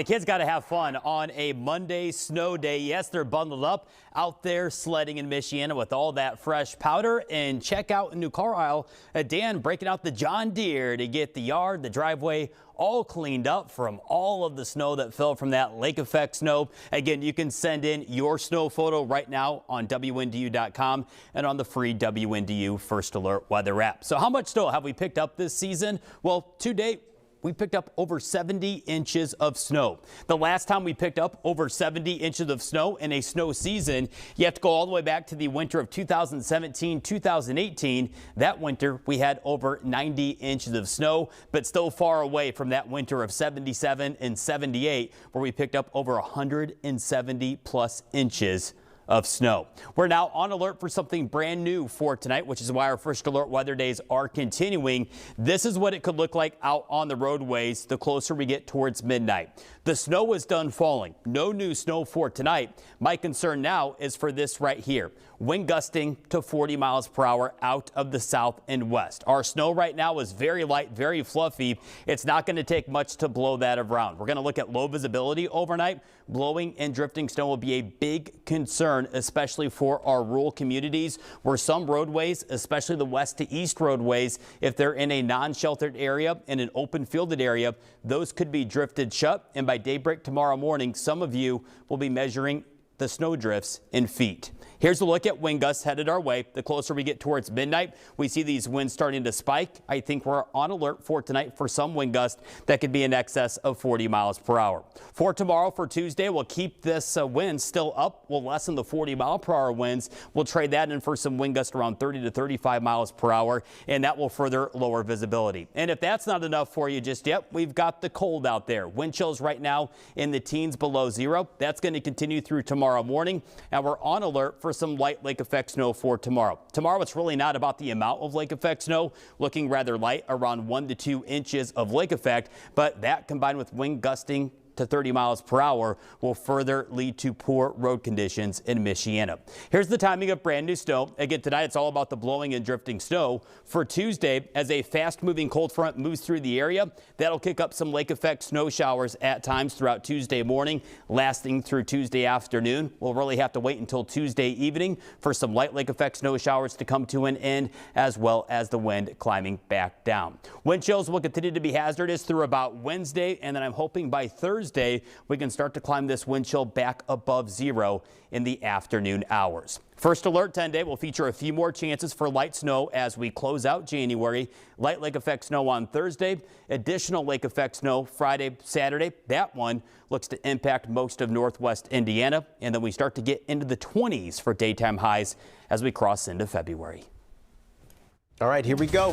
The kids got to have fun on a Monday snow day. Yes, they're bundled up out there sledding in Michiana with all that fresh powder. And check out in New Carlisle, Dan breaking out the John Deere to get the yard, the driveway all cleaned up from all of the snow that fell from that lake effect snow. Again, you can send in your snow photo right now on WNDU.com and on the free WNDU First Alert weather app. So how much snow have we picked up this season? Well, to date, we picked up over 70 inches of snow. The last time we picked up over 70 inches of snow in a snow season, you have to go all the way back to the winter of 2017-2018. That winter, we had over 90 inches of snow, but still far away from that winter of 77 and 78, where we picked up over 170 plus inches of snow. We're now on alert for something brand new for tonight, which is why our First Alert weather days are continuing. This is what it could look like out on the roadways the closer we get towards midnight. The snow is done falling. No new snow for tonight. My concern now is for this right here. Wind gusting to 40 miles per hour out of the south and west. Our snow right now is very light, very fluffy. It's not going to take much to blow that around. We're going to look at low visibility overnight. Blowing and drifting snow will be a big concern, especially for our rural communities where some roadways, especially the west to east roadways, if they're in a non-sheltered area, in an open fielded area, those could be drifted shut. And by daybreak tomorrow morning, some of you will be measuring the snow drifts in feet. Here's a look at wind gusts headed our way. The closer we get towards midnight, we see these winds starting to spike. I think we're on alert for tonight for some wind gusts that could be in excess of 40 miles per hour. For tomorrow, for Tuesday, we'll keep this wind still up. We'll lessen the 40 mile per hour winds. We'll trade that in for some wind gusts around 30 to 35 miles per hour, and that will further lower visibility. And if that's not enough for you just yet, we've got the cold out there. Wind chills right now in the teens below zero. That's going to continue through tomorrow morning, and we're on alert for some light lake effect snow for tomorrow. Tomorrow, it's really not about the amount of lake effect snow, looking rather light, around 1 to 2 inches of lake effect, but that combined with wind gusting to 30 miles per hour will further lead to poor road conditions in Michiana. Here's the timing of brand new snow. Again, tonight it's all about the blowing and drifting snow. For Tuesday, as a fast moving cold front moves through the area, that'll kick up some lake effect snow showers at times throughout Tuesday morning, lasting through Tuesday afternoon. We'll really have to wait until Tuesday evening for some light lake effect snow showers to come to an end, as well as the wind climbing back down. Wind chills will continue to be hazardous through about Wednesday, and then I'm hoping by Thursday we can start to climb this wind chill back above zero in the afternoon hours. First Alert 10-day will feature a few more chances for light snow as we close out January. Light lake effect snow on Thursday, additional lake effect snow Friday, Saturday. That one looks to impact most of northwest Indiana, and then we start to get into the 20s for daytime highs as we cross into February. All right, here we go.